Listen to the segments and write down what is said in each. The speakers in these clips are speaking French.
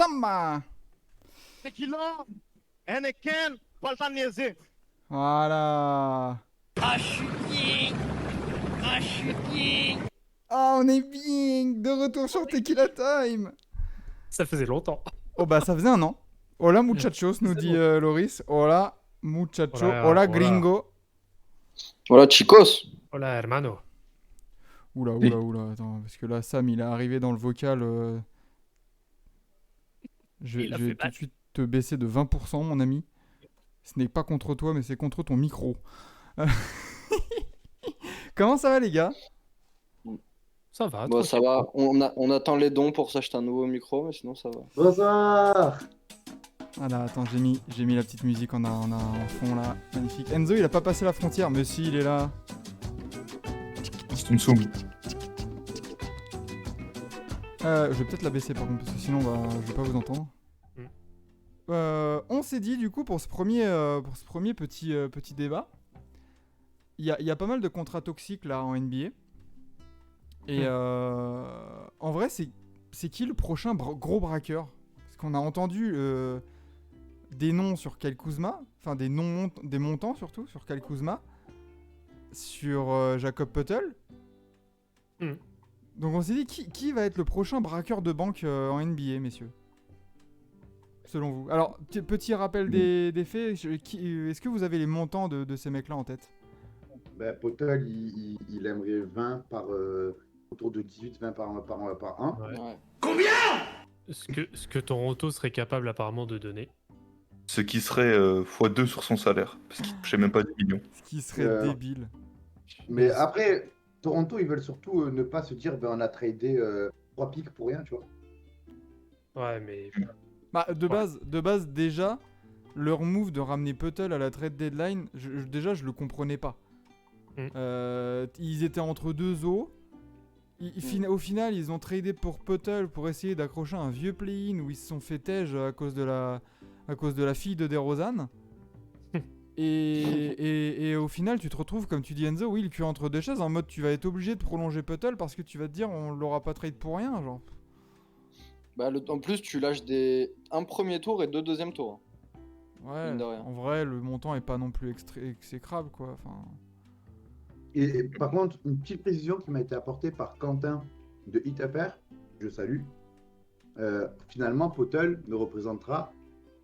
Samba. Tequila, Heineken, pas le temps de niaiser. Voilà. Ah, je suis bien. Ah, je suis bien. Ah, on est bien. De retour sur Tequila Time. Ça faisait longtemps. Oh bah ça faisait un an. Hola muchachos, nous C'est dit bon. Loris. Hola muchacho. Hola, Hola hola. gringo. Voilà, chicos. Hola, hermano. Oula, attends, parce que là, Sam, il est arrivé dans le vocal. Je Il a vais fait tout mal. de suite te baisser de 20%, mon ami. Ce n'est pas contre toi, mais c'est contre ton micro. Comment ça va, les gars? Ça va, Bon, ça tranquille. va. On attend les dons pour s'acheter un nouveau micro, mais sinon ça va. Bonsoir. Ah là, attends, j'ai mis la petite musique en fond, là. Magnifique. Enzo, il a pas passé la frontière, mais si, il est là. Je vais peut-être la baisser, par contre, parce que sinon, je vais pas vous entendre. Mm. On s'est dit, du coup, pour ce premier petit débat, il y a pas mal de contrats toxiques, là, en NBA. Et en vrai, c'est qui le prochain gros braqueur? Parce qu'on a entendu des noms sur Kyle Kuzma, enfin des montants surtout sur Kyle Kuzma, sur Jacob Poeltl. Mm. Donc on s'est dit qui va être le prochain braqueur de banque en NBA, messieurs? Selon vous. Alors, petit rappel des faits, est-ce que vous avez les montants de ces mecs-là en tête? Ben, Potel, il aimerait 20 par. Autour de 18-20 par an. Ouais. Ouais. Ce que Toronto serait capable apparemment de donner. Ce qui serait x2 sur son salaire, parce qu'il touchait même pas 10 millions. Ce qui serait débile. Mais après, Toronto, ils veulent surtout ne pas se dire ben, on a tradé 3 pics pour rien, tu vois. Ouais, mais Bah, de base, déjà, leur move de ramener Poeltl à la trade deadline, déjà, je le comprenais pas. Ils étaient entre deux eaux. Au final, ils ont tradé pour Poeltl pour essayer d'accrocher un vieux play-in où ils se sont fait tège à cause de la fille de DeRozan. et au final, tu te retrouves, comme tu dis Enzo, oui, le cul entre deux chaises, en mode tu vas être obligé de prolonger Poeltl parce que tu vas te dire on l'aura pas trade pour rien, genre. Bah, en plus, tu lâches un premier tour et 2 deuxièmes tours. Ouais, Mine de rien. en vrai, le montant est pas non plus exécrable, quoi. Enfin, Et par contre, une petite précision qui m'a été apportée par Quentin de HitFR, je salue. Finalement, Poeltl ne représentera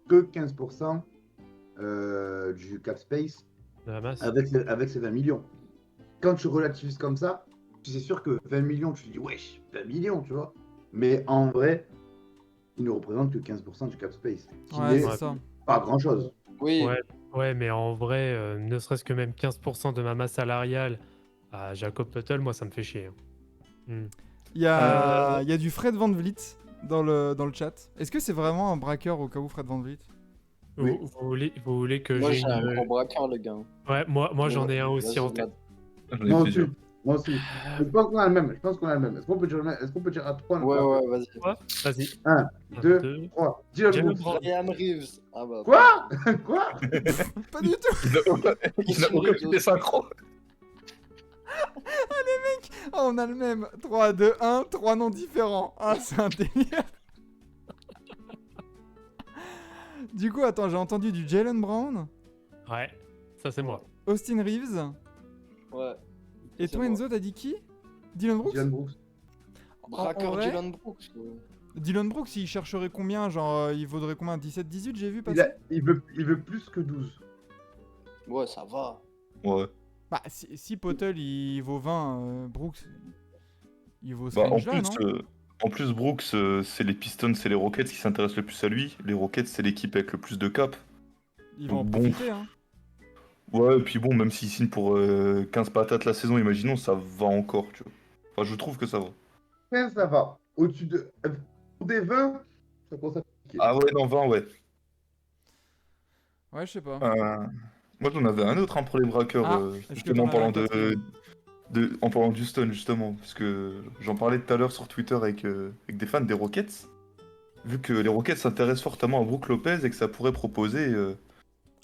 que 15% du cap space de la masse. avec ses 20 millions. Quand tu relativises comme ça, c'est sûr que 20 millions, tu te dis, wesh, 20 millions, tu vois. Mais en vrai, il ne représente que 15% du cap space. Qui ouais, n'est c'est ça. pas grand-chose. Oui. Ouais, mais en vrai, ne serait-ce que même 15% de ma masse salariale à Jacob Poeltl, moi ça me fait chier. Il y a du Fred VanVleet dans le chat. Est-ce que c'est vraiment un braqueur au cas où Fred VanVleet? Oui. Vous voulez que Moi, j'ai j'ai un gros braqueur, le gars. Ouais, moi j'en ai un aussi en Vas-y, tête. J'en ai Moi aussi. plusieurs. Moi aussi. Je pense qu'on a le même. Est-ce qu'on peut dire à 3 Ouais, vas-y. Vas-y. 1, 2, 3. Dylan Jalen Brooks. Brown. Ryan Reeves. Ah bah. Quoi? Quoi? Pas du tout. Il n'a aucun côté synchro. Oh, on a le même. 3, 2, 1, 3 noms différents. Ah, c'est un délire. Du coup, attends, j'ai entendu du Jalen Brown, Ouais, ça c'est moi. Austin Reeves. Ouais. Et C'est toi, moi. Enzo, t'as dit qui? Dylan Brooks? Dylan Brooks. Braqueur en vrai, Dylan Brooks. Dylan Brooks, il chercherait combien? Genre, il vaudrait combien? 17-18, j'ai vu passer? Il veut plus que 12. Ouais, ça va. Ouais. Bah, si Poeltl, il vaut 20, Brooks, il vaut ce Bah, range-là, non? en plus, Brooks, c'est les Pistons, c'est les Rockets qui s'intéressent le plus à lui. Les Rockets, c'est l'équipe avec le plus de cap. Il va en bon. profiter, hein. Ouais, et puis bon, même s'il signe pour 15 patates la saison, imaginons, ça va encore, tu vois. Enfin, je trouve que ça va. 15, ça va. Au-dessus de. Pour des 20, ça commence à piquer. Ah ouais, non, 20, ouais. Ouais, je sais pas. Moi, j'en avais un autre hein, pour les braqueurs, Ah, est-ce que justement, t'en en parlant avais un quatrième? en parlant d'Houston, justement. Parce que j'en parlais tout à l'heure sur Twitter avec des fans des Rockets. Vu que les Rockets s'intéressent fortement à Brook Lopez et que ça pourrait proposer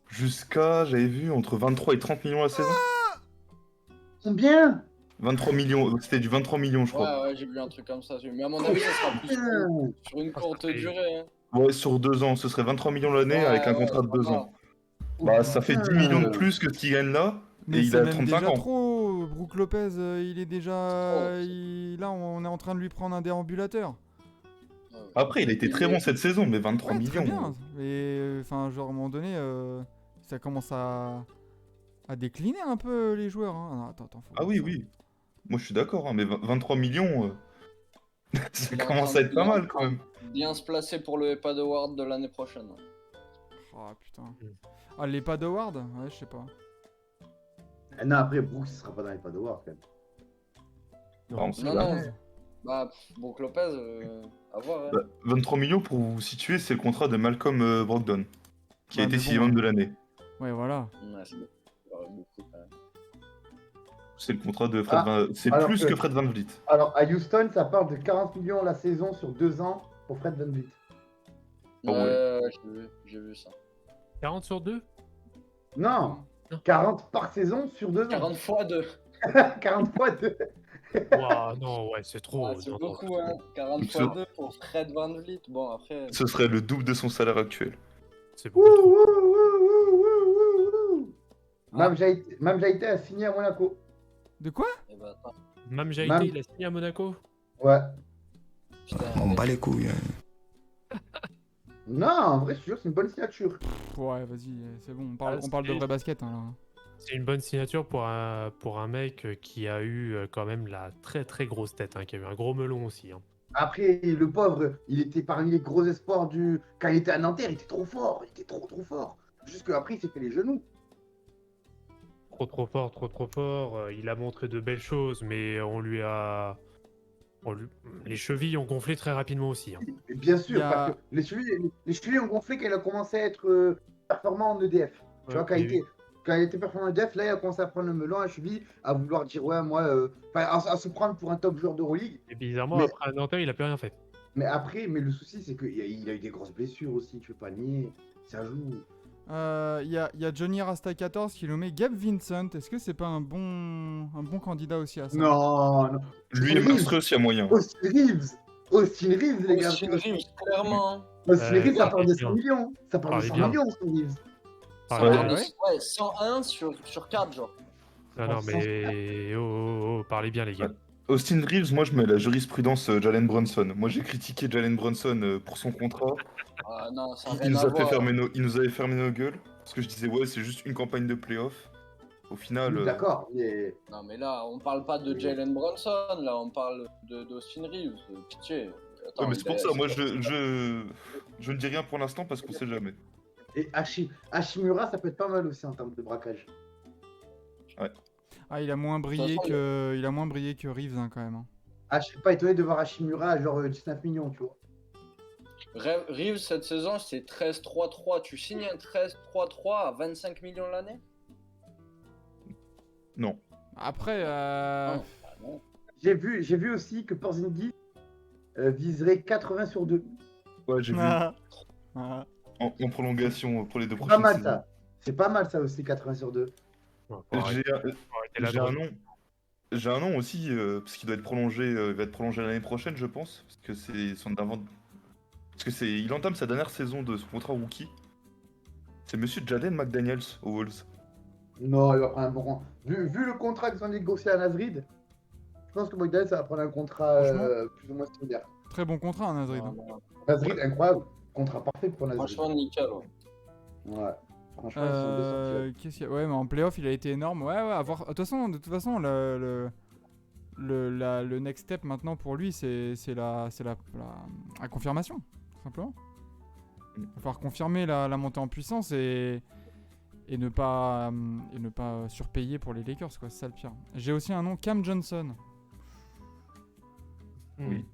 jusqu'à, j'avais vu, entre 23 et 30 millions la saison. Combien? 23 millions, c'était du 23 millions, je crois. Ouais, j'ai vu un truc comme ça. Mais à mon avis, ça sera plus sur une courte durée. Hein. Ouais, sur 2 ans, ce serait 23 millions l'année Ouais, avec un ouais, contrat de 2 voilà. ans. Bah, ça fait 10 millions de Putain. plus que ce qu'il gagne là, Mais et il c'est a même 35 déjà ans. trop. Brook Lopez, il est déjà. trop. Là, on est en train de lui prendre un déambulateur. Après, il a été très bon cette saison, mais 23 Ouais, millions. très bien. Mais enfin, genre à un moment donné, ça commence à décliner un peu les joueurs. Hein. Non, attends, faut Ah voir oui, ça. oui. Moi, je suis d'accord, hein, mais 23 millions, ça Il est en commence train à de être pas mal quand même. bien se placer pour le EPAD Award de l'année prochaine. Oh putain. Ah, les pas d'Howard? Ouais, je sais pas. Non, après, Brooks, il sera pas dans les pas de War, quand même. Bah, on sait Non, jamais. non. Bah, Brook Lopez, à voir. Hein. Bah, 23 millions, pour vous situer, c'est le contrat de Malcolm Brogdon, qui a Ouais, été mais bon, sixième homme de l'année. Ouais, voilà. Ouais, c'est beaucoup quand même. C'est le contrat de Fred Van... C'est alors plus que- que Fred Van Vliet. Alors, à Houston, ça parle de 40 millions la saison sur 2 ans pour Fred VanVleet. Ah ouais. J'ai vu ça. 40 sur 2? Non, Non. 40 par saison sur 2 ans. 40 fois 2. 40 fois 2. Ouah, non, ouais, c'est trop. c'est non, non, beaucoup, c'est hein. trop. 40 Donc, fois ça- 2 pour Fred Van Vliet. Bon, après. Ce serait le double de son salaire actuel. C'est beaucoup trop. Mam Jaïté a signé à Monaco. De quoi? Eh ben, attends. Mam Jaïté, Mam- il a signé à Monaco? Ouais. Putain, On mec. bat les couilles. Non, en vrai, je te jure, c'est une bonne signature. Ouais, vas-y, c'est bon. Ah, On parle de c'est- vrai basket. Hein, là. C'est une bonne signature pour un mec qui a eu quand même la très très grosse tête, hein, qui a eu un gros melon aussi. Hein. Après, le pauvre, il était parmi les gros espoirs du. Quand il était à Nanterre, il était trop fort. Il était trop fort. Juste qu'après, il s'est fait les genoux. Trop fort, trop fort. Il a montré de belles choses, mais les chevilles ont gonflé très rapidement aussi. Hein. Et bien sûr, Il y a- parce que les chevilles ont gonflé quand il a commencé à être performant en EDF. Tu vois, quand il était performant en EDF, là, il a commencé à prendre le melon à la cheville, à vouloir dire, ouais, moi, à se prendre pour un top joueur d'Euroleague. Et bizarrement, Mais- après à Nanterre, il a plus rien fait. Mais après, le souci, c'est qu'il a eu des grosses blessures aussi, tu peux pas nier. Ça joue. Il y a Johnny Rasta 14 qui nous met Gabe Vincent. Est-ce que c'est pas un bon candidat aussi à ça? Non. Lui et Marstreux, s'il y a moyen. Austin Reeves, les gars. Austin Reeves, clairement. Austin Reeves, ça parle de parlez 100 bien. millions. Ça parle de Parlez 100 bien. millions, Austin Reeves. Ah, Ouais. ouais. 101 sur 4, genre. Non, mais parlez bien, les gars. Austin Reeves, moi je mets la jurisprudence Jalen Brunson. Moi j'ai critiqué Jalen Brunson pour son contrat. Ah non, ça n'a Il rien nous, à voir. il nous avait fermé nos gueules. Parce que je disais, ouais, c'est juste une campagne de playoff. Au final. D'accord, mais. Non, mais là, on parle pas de Jalen Brunson, là, on parle d'Austin Reeves. Pitié. Attends, Ouais, mais c'est pour ça, moi je ne dis rien pour l'instant parce qu'on sait jamais. Et Hashimura, ça peut être pas mal aussi en termes de braquage. Ah, il a moins brillé façon, que Reeves hein, quand même. Hein. Ah, je suis pas étonné de voir Hashimura à genre 19 millions, tu vois. Reeves, cette saison, c'est 13-3-3. Tu signes un 13-3-3 à 25 millions l'année? Non. Après, Non. Ah, non. J'ai vu aussi que Porzingis viserait 80 sur 2. Ouais, j'ai vu. Ah. Ah. En prolongation pour les 2 C'est pas prochaines mal saisons. ça. C'est pas mal ça aussi, 80 sur 2. J'ai j'ai un nom aussi, parce qu'il doit être prolongé, il va être prolongé l'année prochaine, je pense. Parce que c'est son avant. Parce que il entame sa dernière saison de son contrat rookie. C'est monsieur Jaden McDaniels aux Wolves. Non, il va prendre un bon rang. Vu le contrat qu'ils ont négocié à Nasrid, je pense que McDaniel ça va prendre un contrat plus ou moins similaire. Très bon contrat, hein, Nasrid. Non, non. Nasrid, incroyable. Contrat parfait pour Nasrid. Franchement, nickel. Ouais. Ouais. Franchement, ils sont deux sortis. Qu'est-ce qu'il y a... Ouais, mais en playoff, il a été énorme. Ouais, à voir. De toute façon, le next step maintenant pour lui, c'est la confirmation, tout simplement. Il va falloir confirmer la montée en puissance et ne pas surpayer pour les Lakers, quoi. C'est ça le pire. J'ai aussi un nom, Cam Johnson. Oui.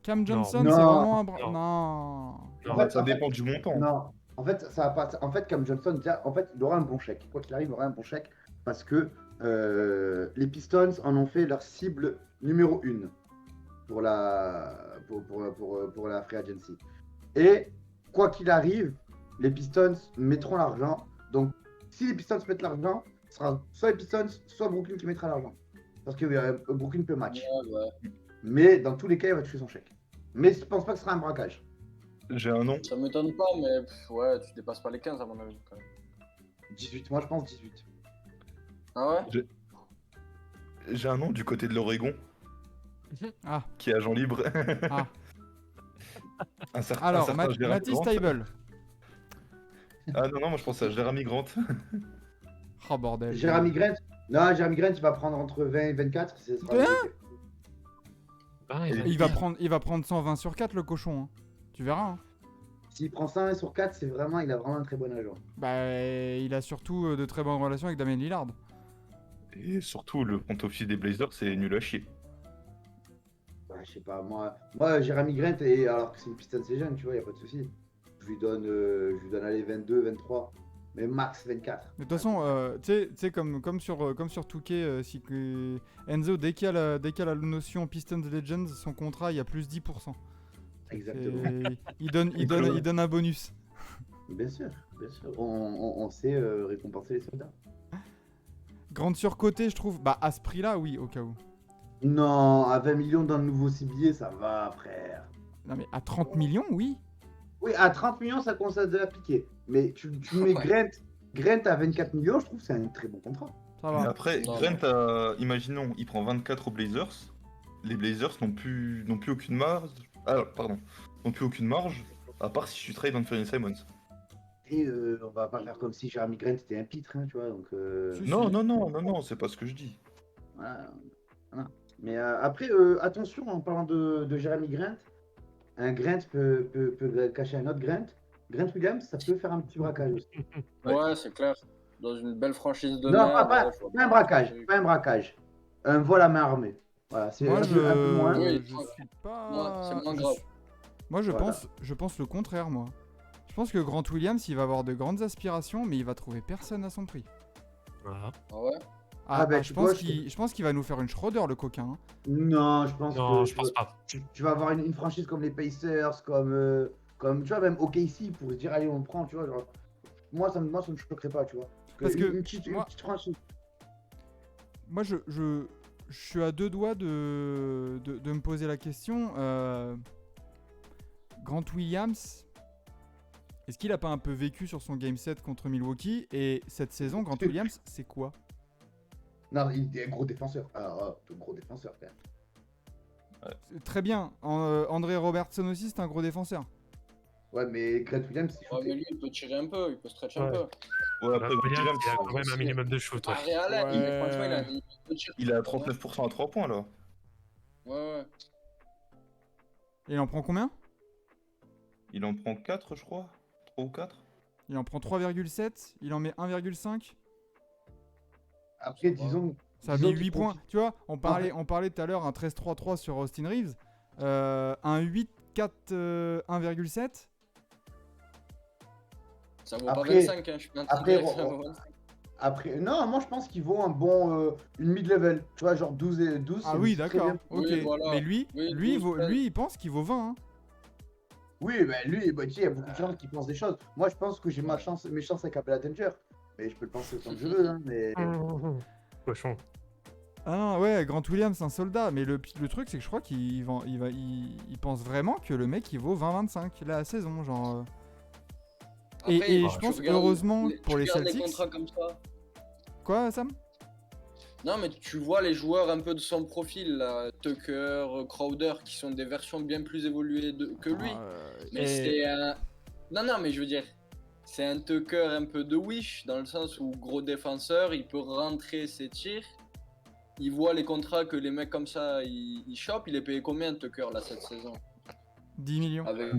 Cam Johnson, Non. c'est vraiment un... Non. Non. En fait, Ça dépend du montant. Non, en fait, ça va pas. En fait, comme Johnson, déjà, en fait, il aura un bon chèque. Quoi qu'il arrive, il aura un bon chèque parce que les Pistons en ont fait leur cible numéro 1 pour la free agency. Et quoi qu'il arrive, les Pistons mettront l'argent. Donc, si les Pistons mettent l'argent, ce sera soit les Pistons, soit Brooklyn qui mettra l'argent. Parce que Brooklyn peut match. Ouais, ouais. Mais dans tous les cas, il va toucher son chèque. Mais je pense pas que ce sera un braquage. J'ai un nom. Ça m'étonne pas, mais ouais, tu dépasses pas les 15 à mon avis. Quand même. 18, moi je pense 18. Ah ouais? J'ai un nom du côté de l'Oregon Ah, qui est agent libre. ah. un certain Alors, Jeremy Matisse Grant. Table. Ah non, moi je pense à Jeremy Grant. Oh bordel. Jeremy Grant. Non, Jeremy Grant, il va prendre entre 20 et 24. Ce sera Ben, Il va prendre 120 sur 4 le cochon. Hein. Tu verras. Hein. S'il prend 101 sur 4, il a vraiment un très bon agent. Bah, il a surtout de très bonnes relations avec Damien Lillard. Et surtout, le front office des Blazers, c'est nul à chier. Bah, je sais pas, moi Jeremy Grant, alors que c'est une Pistons c'est jeune, tu vois, y a pas de souci. Je lui donne aller 22, 23, mais max 24. Mais de toute façon, tu sais, comme sur 2K, si Enzo, dès qu'il y a la notion Pistons Legends, son contrat, il y a plus 10%. Exactement. Et il donne un bonus. Bien sûr. On sait récompenser les soldats. Grande surcotée, je trouve. Bah, à ce prix-là, oui, au cas où. Non, à 20 millions dans le nouveau ciblier, ça va, frère. Non, mais à 30 millions, oui. Oui, à 30 millions, ça commence à de la piquer. Mais tu mets Grant à 24 millions, je trouve que c'est un très bon contrat. Ça Mais va. après, Non, Grant, imaginons, il prend 24 aux Blazers. Les Blazers n'ont plus aucune marge. Ah, pardon. N'ont plus aucune marge, à part si tu trades Anthony Simons. Et on va pas faire comme si Jeremy Grant était un pitre, hein, tu vois. Donc, Si, Non, c'est pas ce que je dis. voilà. Mais après, attention, en parlant de Jeremy Grant, un Grant peut cacher un autre Grant. Grant Williams, ça peut faire un petit braquage aussi. Ouais, c'est clair. Dans une belle franchise de Non, merde. pas un braquage, pas un braquage. Un vol à main armée. Voilà, c'est Moi, un peu moins. Oui, je suis pas. Moi, c'est moins je grave. suis- Moi, Voilà. je pense le contraire, moi. Je pense que Grant Williams, il va avoir de grandes aspirations, mais il va trouver personne à son prix. Voilà. Ah ouais? bah, je tu pense vois, je pense qu'il va nous faire une Schroeder, le coquin. Hein. Non, je pense Non, que je pense pas. tu vas avoir une franchise comme les Pacers, comme tu vois, même OKC pour se dire, allez, on prend, tu vois. Genre, moi, ça me choquerait pas, tu vois. Parce que une petite franchise. Moi, je suis à deux doigts de me poser la question. Grant Williams, est-ce qu'il a pas un peu vécu sur son game set contre Milwaukee? Et cette saison, Grant Williams, c'est quoi? Non, il est un gros défenseur. Ah, gros défenseur, quand même. Très bien. André Robertson aussi, c'est un gros défenseur. Ouais, mais Grant Williams, c'est Ouais, mais shooté. lui, il peut tirer un peu, il peut stretch un Ouais. peu. Ouais, Bah, après, Williams, Williams, il a quand même un minimum de shoot. Ah, Ouais. Réal, Ouais. franchement, il a un minimum de tir. il est à 39% à 3 points là. Ouais. Et il en prend combien? Il en prend 4, je crois. 3 ou 4. Il en prend 3,7. Il en met 1,5. Après, disons. Ça a disons mis qu'il 8 points. profite. Tu vois, on parlait tout à l'heure un 13-3-3 sur Austin Reeves. Un 8-4 1,7. Ça vaut Après- pas 25, hein, je suis pas après, intrigué que ça vaut 25. Après, non, moi je pense qu'ils vont un bon, une mid-level. Tu vois, genre 12 et 12. Ah c'est oui, très d'accord. bien. Ok. Oui, voilà. Mais lui, Oui, lui, 12, lui, il pense qu'il vaut 20. Hein. Oui, bah lui, bah, tu sais, il y a beaucoup de gens qui pensent des choses. Moi, je pense que j'ai mes chances avec Appel Danger. Mais je peux le penser autant que je veux, hein, mais. Cochon. Ah non, ouais, Grant Williams, c'est un soldat. Mais le truc, c'est que je crois qu'il pense vraiment que le mec, il vaut 20-25 la saison. Genre. Et Après, je tu pense regardes heureusement pour tu les regardes Celtics. contrats comme ça. Quoi, Sam? Non, mais tu vois les joueurs un peu de son profil, là, Tucker, Crowder, qui sont des versions bien plus évoluées que lui. Mais c'est un. Non, mais je veux dire, c'est un Tucker un peu de Wish, dans le sens où gros défenseur, il peut rentrer ses tirs. Il voit les contrats que les mecs comme ça, ils chopent. Il est payé combien, Tucker, là, cette saison? 10 millions. Avec...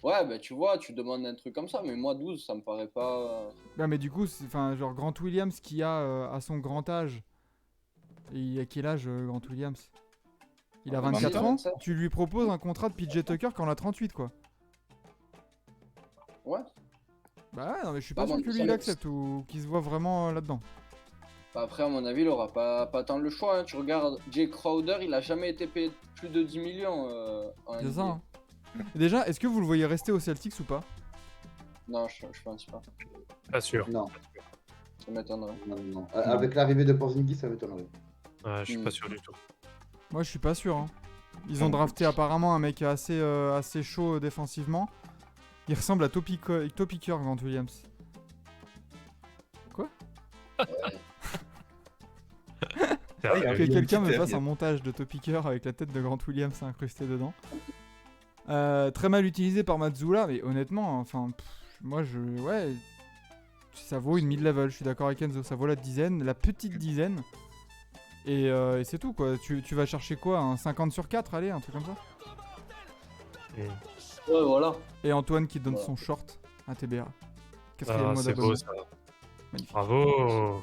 Ouais, bah tu vois, tu demandes un truc comme ça, mais moi 12, ça me paraît pas... Ouais, mais du coup, enfin, genre Grant Williams qui a à son grand âge. Et il a quel âge, Grant Williams? Il a 24 ans. 27. Tu lui proposes un contrat de PJ Tucker quand on a 38, quoi. Ouais. Bah ouais, non, mais je suis Bah, pas sûr bon, que lui ça il me- accepte ou qu'il se voit vraiment là-dedans. Bah, après, à mon avis, il aura pas tant le choix. Hein. Tu regardes, Jay Crowder, il a jamais été payé plus de 10 millions en C'est NBA. ça. Hein. Et déjà, est-ce que vous le voyez rester aux Celtics ou pas? Non, je pense pas. Pas sûr. Non, Ça m'étonnerait. non. Avec l'arrivée de Porzingis, ça m'étonnerait. Ouais, je suis pas sûr du tout. Moi, je suis pas sûr. Hein. Ils ont drafté apparemment un mec assez chaud défensivement. Il ressemble à Topiker Grant Williams. Quoi? Ah, il y a Que une quelqu'un me petite fasse air, un montage de Topiker avec la tête de Grant Williams incrustée dedans. Très mal utilisé par Mazzula, mais honnêtement, enfin, moi ouais, ça vaut une mid-level, je suis d'accord avec Enzo, ça vaut la petite dizaine. Et c'est tout quoi, tu vas chercher quoi, un 50 sur 4, allez, un truc comme ça. Ouais, voilà. Et Antoine qui donne Voilà. son short à TBA. Quatrième Ah, mois c'est d'abonnement. beau ça. Magnifique. Bravo.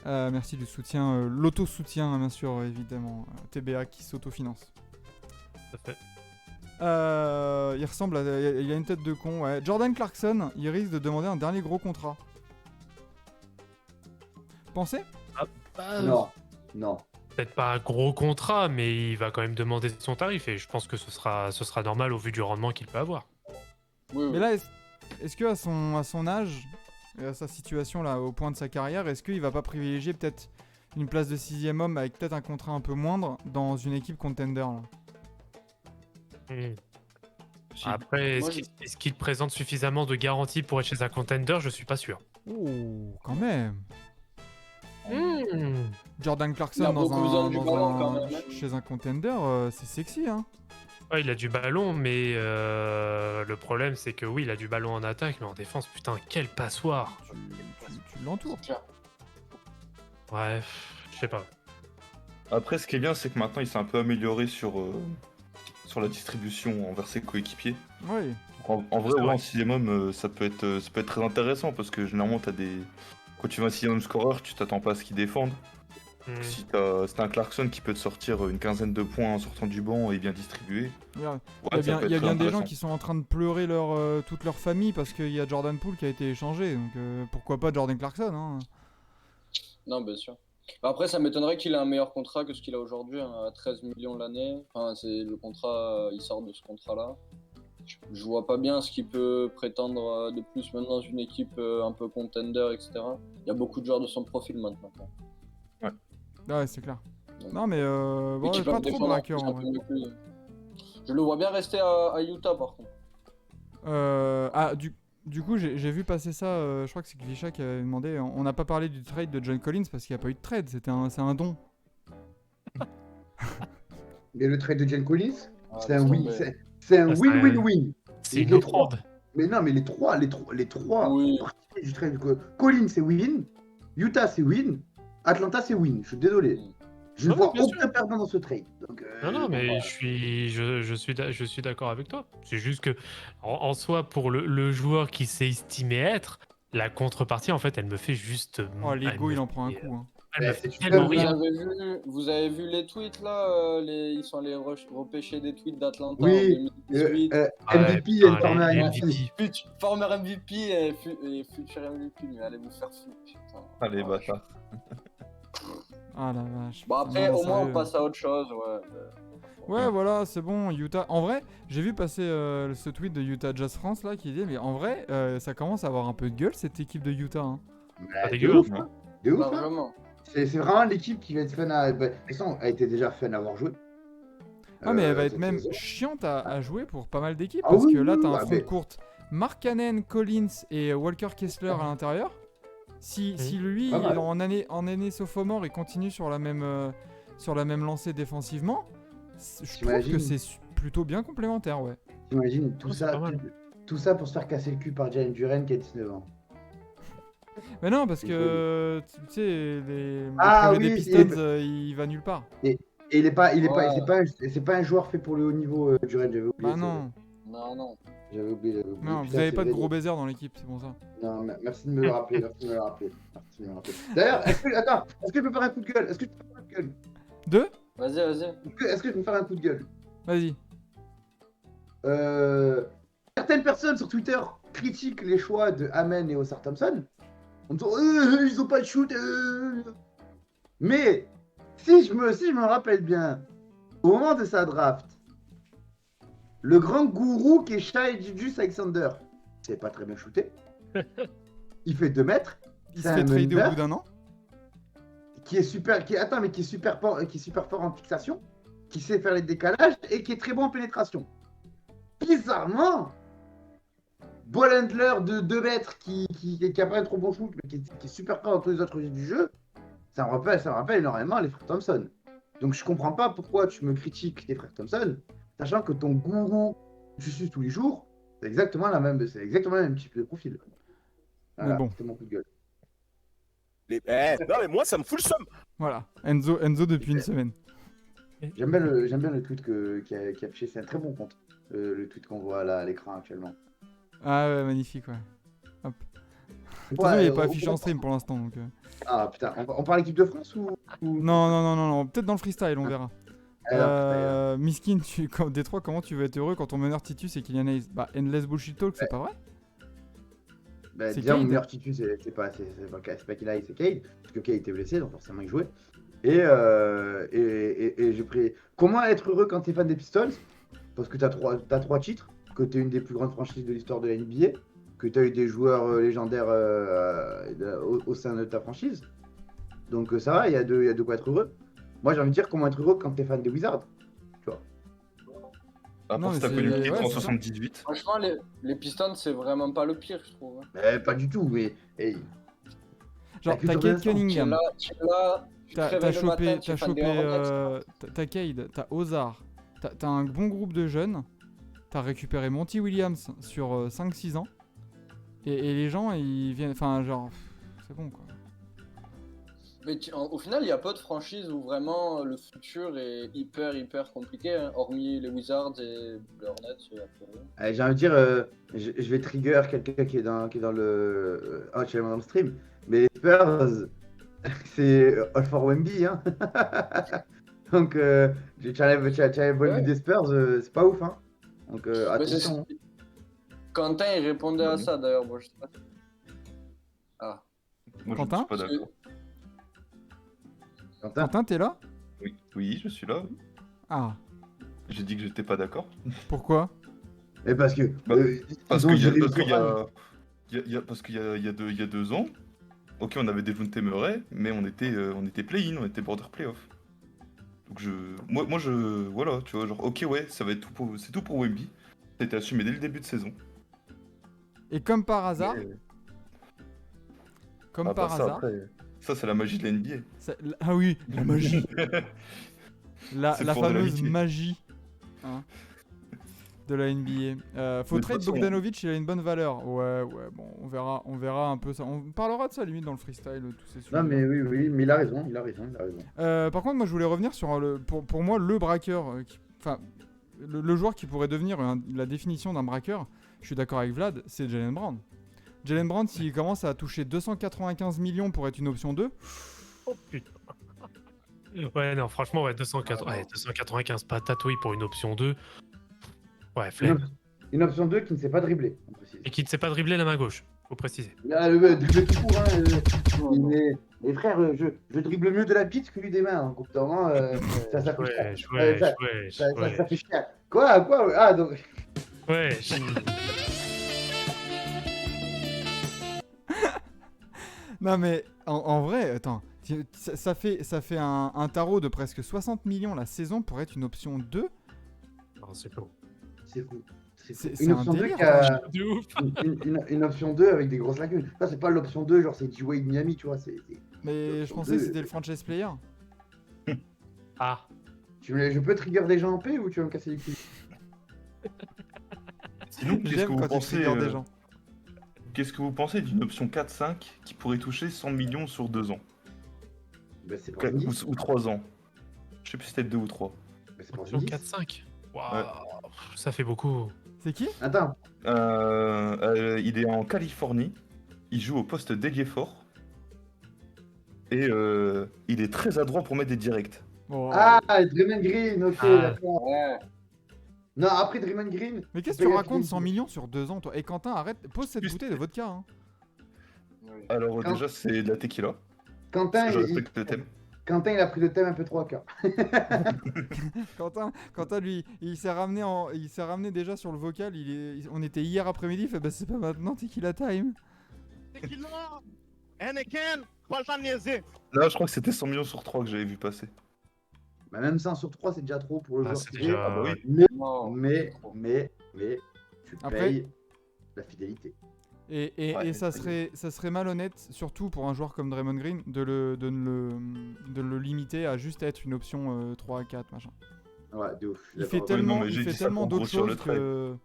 Merci du soutien, l'auto-soutien bien sûr, évidemment. TBA qui s'autofinance. Ça fait. Il ressemble à... Il a une tête de con, ouais. Jordan Clarkson, il risque de demander un dernier gros contrat. Pensez? Non, non. Peut-être pas un gros contrat, mais il va quand même demander son tarif et je pense que ce sera normal au vu du rendement qu'il peut avoir. Oui, oui. Mais là, est-ce que à son âge et à sa situation là, au point de sa carrière, est-ce qu'il va pas privilégier peut-être une place de 6ème homme avec peut-être un contrat un peu moindre dans une équipe contender là? Après, Moi, est-ce qu'il présente suffisamment de garanties pour être chez un contender? Je suis pas sûr. Oh, quand même. Jordan Il Clarkson a beaucoup besoin du ballon, quand même, hein. chez un contender, c'est sexy hein. Ouais, il a du ballon, mais le problème c'est que oui, il a du ballon en attaque, mais en défense, putain, quel passoire! Tu l'entoures. Clair. Ouais, je sais pas. Après, ce qui est bien, c'est que maintenant, il s'est un peu amélioré sur la distribution envers ses coéquipiers. Oui. En vrai, C'est ouais, vrai. en 6ème homme, ça peut être très intéressant parce que généralement, quand tu vas un 6ème scoreur, tu t'attends pas à ce qu'il défende. Si t'as un Clarkson qui peut te sortir une quinzaine de points en sortant du banc et bien distribué, Regarde, ouais, ça peut il y a être bien des gens intéressant. qui sont en train de pleurer toute leur famille parce qu'il y a Jordan Poole qui a été échangé. Donc pourquoi pas Jordan Clarkson hein. Non, bien sûr. Après, ça m'étonnerait qu'il ait un meilleur contrat que ce qu'il a aujourd'hui, hein, à 13 millions l'année. Enfin, c'est le contrat, il sort de ce contrat-là. Je vois pas bien ce qu'il peut prétendre de plus maintenant dans une équipe un peu contender, etc. Il y a beaucoup de joueurs de son profil maintenant. Quoi. Ah ouais, c'est clair. Donc, Non mais bon, et qui pas peuvent trop défendre braqueur un en peu vrai. mieux que lui. Je le vois bien rester à Utah par contre. Du coup, j'ai vu passer ça, je crois que c'est Glisha qui avait demandé, on n'a pas parlé du trade de John Collins parce qu'il n'y a pas eu de trade, c'est un don. Mais le trade de Jen Collins, Ah, c'est un laisse win, tomber. c'est un Ah, c'est win-win-win. C'est une Les autre trois. ordre. Mais non, mais les trois Oui. parties du trade. Collins, c'est win. Utah, c'est win. Atlanta, c'est win. Je suis désolé. Je ne Non, vois bien aucun perdant dans ce trade. Donc, Non, mais je suis d'accord avec toi. C'est juste que, en soi, pour le joueur qui s'est estimé être, la contrepartie, en fait, elle me fait juste. Oh, elle l'ego, me il en prend un fait- coup. Hein. Elle me Ouais, fait c'est tellement super rire. Vous avez vu les tweets là ils sont allés repêcher des tweets d'Atlanta Oui, en 2018. MVP putain, et former les MVP. Former MVP et futur MVP, mais allez vous faire foutre. Putain. Allez, Ah, bâtard. Ah la vache. Bon putain, après non, au moins on sérieux. passe à autre chose, ouais. Ouais, voilà, c'est bon, Utah. En vrai, j'ai vu passer ce tweet de Utah Jazz France là qui dit, mais en vrai, ça commence à avoir un peu de gueule cette équipe de Utah. Hein. Pas De dégueu. ouf, hein. De ouf, hein. Largement. C'est vraiment l'équipe qui va être fun à. De toute façon, elle était déjà fun à avoir joué. Ah, mais elle va être cette même saison. chiante à jouer pour pas mal d'équipes Ah parce oui, que là, oui, t'as un ah, front mais- de courte Mark Cannon, Collins et Walker Kessler à l'intérieur. Si lui, Pas mal. en année sophomore, il continue sur la même lancée défensivement, je trouve T'imagines que c'est plutôt bien complémentaire, ouais. T'imagines Oh, c'est pas mal. tout ça pour se faire casser le cul par Jalen Duren qui a 19 ans. Mais non, parce C'est que tu sais, le Ah projet des oui, Pistons, il va nulle part. Et il est pas, Ouais. c'est pas un joueur fait pour le haut niveau, Duren, j'avais oublié. Bah non, Non. J'avais oublié. non, Putain, vous avez c'est pas de vrai. gros baisers dans l'équipe, c'est bon ça. Non, merci de me le rappeler, D'ailleurs, est-ce que je peux faire un coup de gueule? Deux. Vas-y. Est-ce que je peux faire un coup de gueule? Vas-y. Certaines personnes sur Twitter critiquent les choix de Amen et Osar Thompson en disant ils ont pas de shoot. Mais si je me rappelle bien, au moment de sa draft, le grand gourou qui est Shai Gilgeous-Alexander, il sait pas très bien shooter. Il fait 2 mètres. Il C'est se fait un trader meneur au bout d'un an. qui est super fort en fixation. qui sait faire les décalages et qui est très bon en pénétration. Bizarrement, ball handler de 2 mètres qui a pas un trop bon shoot, mais qui est super fort dans tous les autres registres du jeu, ça me rappelle énormément les frères Thompson. Donc je comprends pas pourquoi tu me critiques les frères Thompson, sachant que ton gourou que tu suis tous les jours, c'est exactement le même type de profil. Voilà, Mais bon. c'était mon coup de gueule. Non, mais moi, ça me fout le seum. Voilà, Enzo depuis une semaine. J'aime bien le tweet qui a affiché, c'est un très bon compte, le tweet qu'on voit là à l'écran actuellement. Ah ouais, magnifique, ouais. Hop. De toute Ouais, façon, il est pas affiché en stream pour l'instant, donc... Ah putain, on parle équipe de France ou... Non, peut-être dans le freestyle, on verra. Alors, Miskin, Détroit, comment tu veux être heureux quand ton meneur Titus et Kylian Hayes? Bah, Endless Bullshit Talk, c'est pas vrai? bah, c'est déjà, mon Cade. meilleur Titus, c'est pas qu'il aille, c'est Cade, parce que Cade était blessé, donc forcément il jouait. Et j'ai pris. Comment être heureux quand t'es fan des Pistons? Parce que t'as 3 titres, que t'es une des plus grandes franchises de l'histoire de la NBA, que t'as eu des joueurs légendaires au sein de ta franchise. Donc ça va, il y a de quoi être heureux. Moi j'ai envie de dire comment être heureux quand t'es fan des Wizards. À Non, part si mais t'as connu le c'est- titre ouais, en c'est ça. 78. Franchement, les Pistons, c'est vraiment pas le pire, je trouve. Pas du tout, mais. Genre, La culture t'as de Cade l'instant, Cunningham, Tu es là, tu te t'as réveilles le matin, chopé, tu es fan des Hornets. t'as Cade, t'as Ozar, t'as un bon groupe de jeunes, t'as récupéré Monty Williams sur 5-6 ans, et les gens, ils viennent... Enfin, genre, c'est bon, quoi. Mais au final, il y a peu de franchises où vraiment le futur est hyper compliqué, hein, hormis les Wizards et les Hornets. J'ai envie de dire, je vais trigger quelqu'un qui est dans le actuellement dans le stream, mais les Spurs, c'est All for Wemby, hein. Donc, Challenge Wemby des Spurs, c'est pas ouf, hein. Donc, attention. Quentin, il répondait à Ouais. ça d'ailleurs, moi je sais pas. Ah. Moi, Quentin je ne suis pas d'accord. Quentin, t'es là? Oui, je suis là. Ah, J'ai dit que j'étais pas d'accord. pourquoi? Et parce que. Parce ils ont qu'il y a, géré parce le qu'il y a, Coran. parce qu'il y a 2 ans, ok, on avait Dejounte Murray, mais on était play-in, on était border playoff. Donc voilà, tu vois, genre, ok, ouais, ça va être c'est tout pour Wemby. Ça a été assumé dès le début de saison. Et comme par hasard, Mais- comme Ah, par bah, ça, hasard... après, ça, c'est la magie de la NBA. Ah oui, la magie. La C'est pour de fameuse l'amitié. magie, hein, de la NBA. Faut Mais de trade toute façon- Bogdanovic, il a une bonne valeur. Ouais, bon, on verra un peu ça. On parlera de ça limite dans le freestyle, tous ces sujets. Non, mais oui, mais il a raison. Par contre, moi je voulais revenir sur pour moi le braqueur, enfin le joueur qui pourrait devenir la définition d'un braqueur. Je suis d'accord avec Vlad, c'est Jaylen Brown. Jaylen Brown, s'il commence à toucher 295 millions pour être une option 2, Oh putain. Ouais, non, franchement, ouais, 295 pas tatoué pour une option 2. Ouais, flemme. Une option 2 qui ne sait pas dribbler, on précise. Et qui ne sait pas dribbler la main gauche, faut préciser. Dribbler tout court, hein. Les frères, je dribble mieux de la bite que lui des mains. Donc, vraiment, ça fait chier. Ça fait chier. Quoi? Ah, donc. Ouais. non mais en vrai, attends, ça fait un tarot de presque 60 millions la saison pour être une option 2. Non, c'est beau. C'est fou. C'est Une un option 2 délire, qui a. De ouf. Une option 2 avec des grosses lacunes. Ça, c'est pas l'option 2, genre c'est D-Wade Miami, tu vois. Mais je pensais que c'était le franchise player. Ah. Je peux trigger des gens en paix ou tu vas me casser les couilles? Sinon, qu'est-ce que J'aime vous quand tu pensez triggers des gens. Qu'est-ce que vous pensez d'une option 4-5 qui pourrait toucher 100 millions sur 2 ans Bah, c'est pour Wemby. ou 3 ans. Je sais plus si c'était 2 ou 3. Bah, c'est pour Option Wemby. 4-5. Waouh. Ouais. Ça fait beaucoup. C'est qui? Attends, Il est en Californie. Il joue au poste d'ailier fort. Et il est très adroit pour mettre des directs. Bon, Draymond Green, ok, Ah. d'accord. Ouais. Non, après Draymond Green. mais qu'est-ce tu que tu payes racontes la 100 millions sur 2 ans toi? Et Quentin, arrête, pose cette Juste- bouteille de vodka. Hein. Alors Quand- déjà, c'est de la tequila. Quentin, Je il... respecte le thème. Quentin, il a pris le thème un peu trop à cœur. Quentin lui, il s'est ramené déjà sur le vocal. On était hier après-midi. Il fait bah c'est pas maintenant, tequila time. Tequila, Anakin, pas le temps de niaiser. Là, je crois que c'était 100 millions sur 3 que j'avais vu passer. Bah, même 100 sur 3, c'est déjà trop pour le Ah, joueur c'est qu'il déjà. est. Ah bah oui. Non, Mais, trop. tu Après- payes la fidélité. Et ça serait malhonnête, surtout pour un joueur comme Draymond Green, de le limiter à juste être une option 3 à 4, machin. Ouais, de ouf. je suis Il fait d'accord. tellement, mais il j'ai fait dit ça tellement pour d'autres grossir le choses que...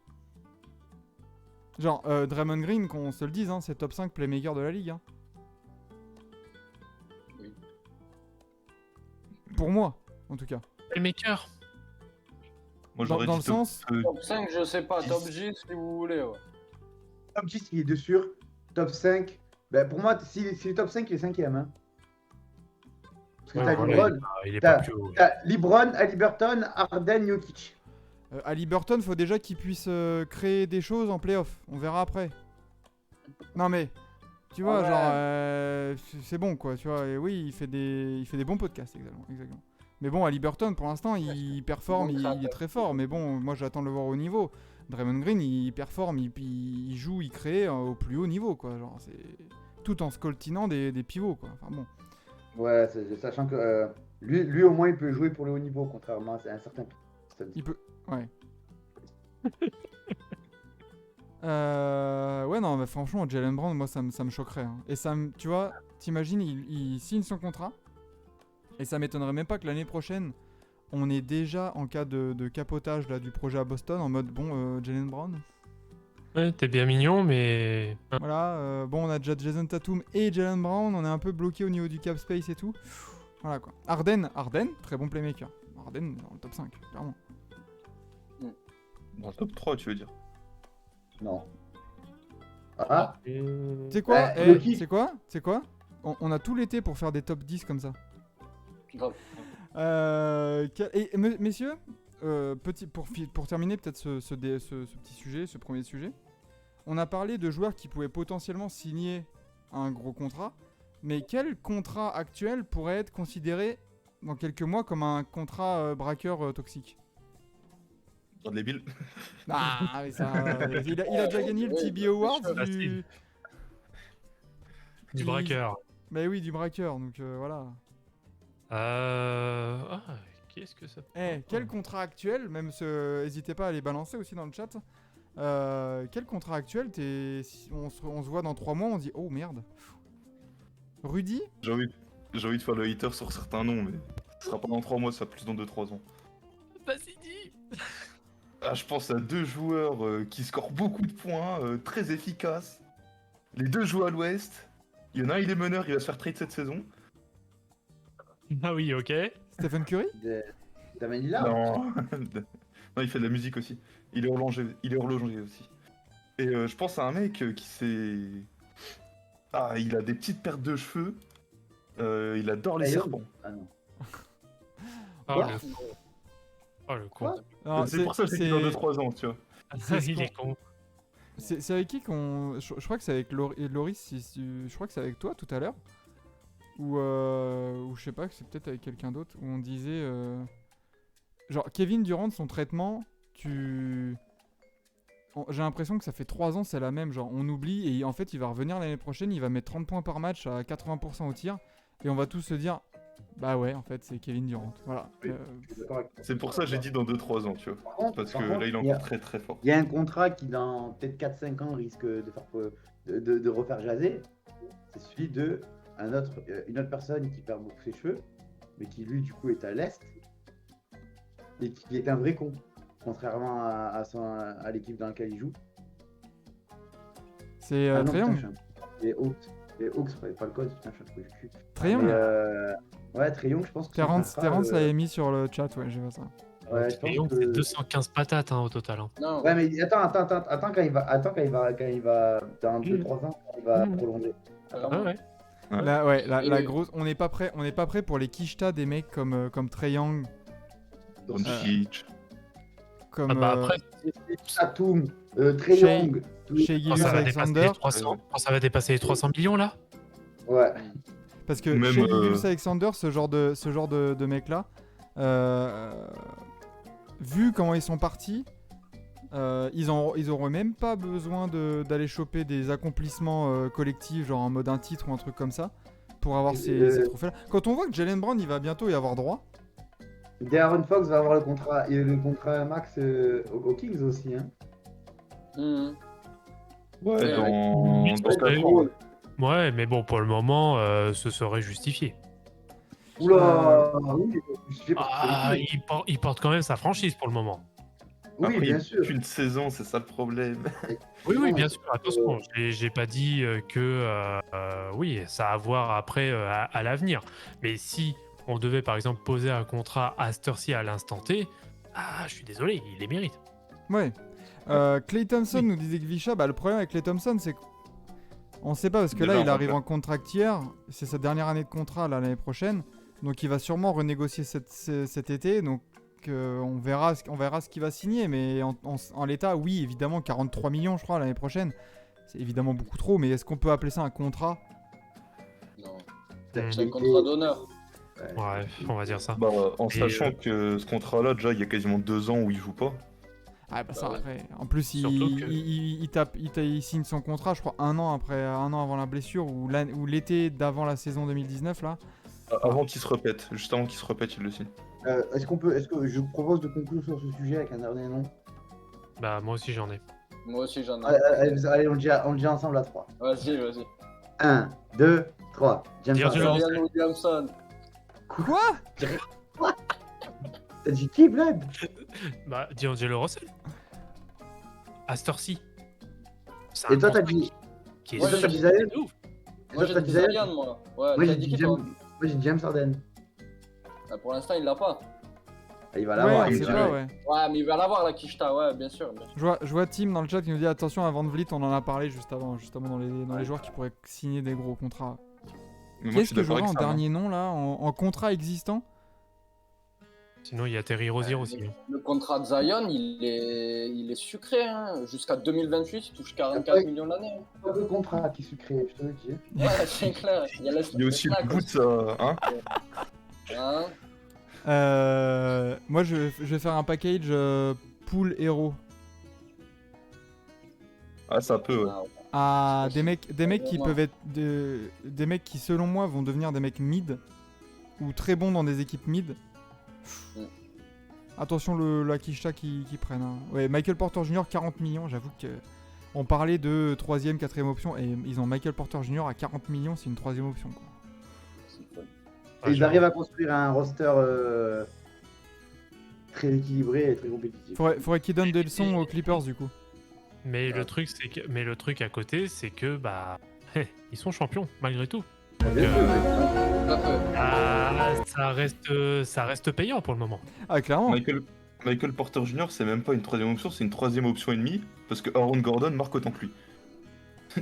Genre, Draymond Green, qu'on se le dise, hein, c'est top 5 playmaker de la ligue. Hein. Oui. Pour moi, en tout cas. Playmaker. Moi, Dans j'aurais le dit sens... Top 5, je sais pas. 10. Top J, si vous voulez. Ouais. Top 10, il est de sûr. Top 5. Ben, pour moi, si le top 5, il est 5ème. Hein. Parce que Ouais, t'as voilà, LeBron, il est pas plus haut. t'as LeBron, Haliburton, Harden, Jokic. Haliburton, faut déjà qu'il puisse créer des choses en playoff. On verra après. Non mais, tu vois, Ouais. genre, c'est bon quoi, tu vois. Et oui, il fait des bons podcasts, exactement. Mais bon, Haliburton, pour l'instant, il performe, il est très fort. Mais bon, moi, j'attends de le voir au niveau. Draymond Green, il performe, il joue, il crée au plus haut niveau, quoi. Genre, c'est tout en scoltinant des pivots, quoi. Enfin bon. Ouais, sachant que lui, au moins, il peut jouer pour le haut niveau, contrairement à un certain Pistons. Il peut. Ouais. Ouais, non, mais franchement, Jalen Brown, moi, ça me choquerait. Hein. Et ça tu vois, t'imagines, il signe son contrat. Et ça m'étonnerait même pas que l'année prochaine, on est déjà en cas de capotage là, du projet à Boston, en mode, bon, Jalen Brown. Ouais, t'es bien mignon, mais. Voilà, bon, on a déjà Jason Tatum et Jalen Brown, on est un peu bloqué au niveau du cap space et tout. Voilà quoi. Harden, très bon playmaker. Harden dans le top 5, clairement. Dans le top 3, tu veux dire. Non. Ah, C'est quoi Loki. C'est quoi on a tout l'été pour faire des top 10 comme ça. Grave. Messieurs, pour terminer peut-être ce petit sujet, ce premier sujet, on a parlé de joueurs qui pouvaient potentiellement signer un gros contrat, mais quel contrat actuel pourrait être considéré dans quelques mois comme un contrat braqueur toxique? Bradley Beal. Ah, mais ça, il a déjà gagné le TB Awards du... Facile. Du braqueur. Bah oui, du braqueur, donc voilà. Qui est-ce que ça peut Quel contrat actuel, même n'hésitez pas à les balancer aussi dans le chat. Quel contrat actuel si on se voit dans 3 mois, on se dit oh merde. Rudy? J'ai envie de faire le hater sur certains noms, mais ce sera pas dans 3 mois, ça sera plus dans 2-3 ans. Vas-y, dis. Ah, je pense à 2 joueurs qui scorent beaucoup de points, très efficaces. Les 2 jouent à l'ouest. Il y en a un, il est meneur, il va se faire trade cette saison. Ah oui, ok. Stephen Curry? Damien Lillard. Non. Non, il fait de la musique aussi. Il est horloger aussi. Et je pense à un mec qui s'est... Ah, il a des petites pertes de cheveux. Il adore les serpents. Ah non. Oh, Quoi le con. Oh, le con. Non, C'est pour ça que j'ai dit dans 2-3 ans, tu vois. Il est con. C'est avec qui qu'on... Je crois que c'est avec Loris, je crois que c'est avec toi tout à l'heure. Ou je sais pas, que c'est peut-être avec quelqu'un d'autre, où on disait... Genre, Kevin Durant, son traitement, j'ai l'impression que ça fait 3 ans, c'est la même. Genre, on oublie, et en fait, il va revenir l'année prochaine, il va mettre 30 points par match à 80% au tir, et on va tous se dire... Bah ouais, en fait, c'est Kevin Durant. Voilà. Oui, je suis d'accord avec toi. C'est pour ça que j'ai dit dans 2-3 ans, tu vois. Par contre, Parce par que contre, là, il est il y a- encore très très fort. Il y a un contrat qui, dans peut-être 4-5 ans, risque de refaire jaser. C'est celui de une autre personne qui perd beaucoup ses cheveux, mais qui lui, du coup, est à l'Est, et qui est un vrai con, contrairement à l'équipe dans laquelle il joue. C'est Ah non, Trae putain, Young. je suis un- Les Hawks, pas le code, putain, je suis un trou du cul. Trae Young. Ouais, Trae Young, je pense que Terrence l'avait mis sur le chat, ouais, j'ai vu ça. Ouais, je Et donc, pense c'est que... 215 patates hein, au total. Hein. Non, Ouais, mais attends, quand il va dans 2-3 ans, quand il va prolonger. Ah ouais. Ouais. La Et- grosse, on n'est pas prêt pour les quichetas des mecs comme Trae Young, Doncic. comme Ah bah après, Tatum, Trae Shea- Young, Shea quand ça, va dépasser Alexander, les 300, quand ça va dépasser les 300 millions là. ouais. parce que Même, Shea Alexander, ce genre de mec là, vu comment ils sont partis, ils auront même pas besoin d'aller choper des accomplissements collectifs, genre en mode un titre ou un truc comme ça, pour avoir ces trophées-là. Quand on voit que Jalen Brown, il va bientôt y avoir droit, De'Aaron Fox va avoir le contrat max aux Kings aussi. Hein. Mhm. Ouais, Ouais, dans ouais. 4 ans. Ouais. Ouais, mais bon, pour le moment, ce serait justifié. Oula, oui, justifié parce que c'est Ah, les Kings. il porte quand même sa franchise pour le moment. Oui, Après, bien il sûr. qu'une saison, c'est ça le problème. Oui, bien Non, sûr, attention, j'ai pas dit que oui, ça a à voir après à l'avenir. Mais si on devait par exemple poser un contrat à cette heure-ci à l'instant T, ah, je suis désolé, il les mérite. Ouais. Clay Thompson Oui. nous disait que Visha, bah, le problème avec Clay Thompson, c'est qu'on sait pas, parce que Déjà là, en il arrive contrat. en contractière, c'est sa dernière année de contrat là, l'année prochaine, donc il va sûrement renégocier cet été, donc on verra ce qu'il va signer, mais en l'état, oui, évidemment, 43 millions, je crois, l'année prochaine, c'est évidemment beaucoup trop, mais est-ce qu'on peut appeler ça un contrat? Non. La Mm. C'est un qualité, contrat d'honneur. Ouais, on va dire ça. Bah, en Et, sachant que ce contrat-là, déjà, il y a quasiment 2 ans où il joue pas. Ah bah ça ouais. après. En plus Surtout que- il signe son contrat, je crois un an avant la blessure ou l'été d'avant la saison 2019 là. Avant qu'il se répète. Juste avant qu'il se répète, il le signe. est-ce que je vous propose de conclure sur ce sujet avec un dernier nom? Bah, moi aussi j'en ai. Moi aussi, j'en ai. Allez, on le dit ensemble à 3. Vas-y, vas-y. 1, 2, 3. James D'Angelo Harden. Russell. Zion Williamson. Quoi? T'as dit qui, Bled? Bah, D'Angelo Russell. À cette heure-ci. C'est Et un toi, t'as contrat dit. qui est Ouais, toi, t'as sûr, dit Zion de ouf. Moi, toi, j'ai dit Zion Zion, moi. Ouais, Moi, t'as j'ai dit dit qui, James... toi? Moi, j'ai dit James Harden. Ah, pour l'instant, il l'a pas. Ah, il va Ouais, l'avoir. on il sait va- pas, ouais. Ouais, mais il va l'avoir, la Kishta. Ouais, bien sûr. Bien sûr. Je vois Tim dans le chat qui nous dit attention à Van Vliet, on en a parlé justement dans les joueurs qui pourraient signer des gros contrats. Mais moi, je Qu'est-ce suis que d'accord j'aurais en avec ça. dernier nom là, en contrat existant? Sinon, il y a Terry Rozier aussi. hein. Le contrat de Zion, il est sucré. Hein. Jusqu'à 2028, il touche 44 Ouais. millions l'année. Hein. Pas de contrat qui se crée, je te le dis. Ouais, c'est clair. Il y a, Il y a aussi le goût de ça, hein. Hein. Moi je vais faire un package pool héros. Ah, ça peut, ouais. Ah, ouais. À Je sais des mecs qui vraiment. peuvent être des mecs qui selon moi vont devenir des mecs mid ou très bons dans des équipes mid. Mm. Attention la Kishta qui prennent. Hein. Ouais, Michael Porter Jr. 40 millions, j'avoue que on parlait de 3ème, 4ème option et ils ont Michael Porter Jr. à 40 millions, c'est une 3ème option quoi. C'est cool. Ah, Et ils j'avoue. arrivent à construire un roster très équilibré et très compétitif. Faudrait qu'ils donnent des leçons aux Clippers du coup. Mais le truc à côté, c'est que bah, ils sont champions malgré tout. Bien sûr, Tout à fait. Ah, ça reste payant pour le moment. Ah clairement. Michael Porter Jr., c'est même pas une 3ème option, c'est une 3ème option et demie, parce que Aaron Gordon marque autant que lui.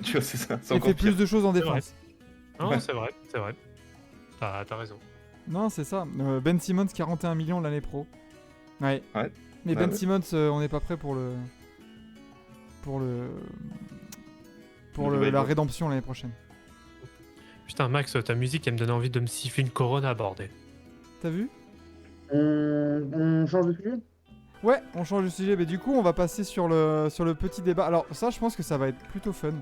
Tu vois, c'est ça, c'est Il encore fait pire. plus de choses en C'est vrai. défense. Non, Ouais. c'est vrai. T'as raison. Non, c'est ça. Ben Simmons 41 millions l'année pro. Ouais. Ouais. Mais Bah Ben ouais. Simmons, on n'est pas prêt pour revival. la rédemption l'année prochaine. Putain, Max, ta musique, elle me donne envie de me siffler une Corona, bordel. T'as vu? On change de sujet? Ouais, on change de sujet. Mais du coup, on va passer sur le petit débat. Alors ça, je pense que ça va être plutôt fun.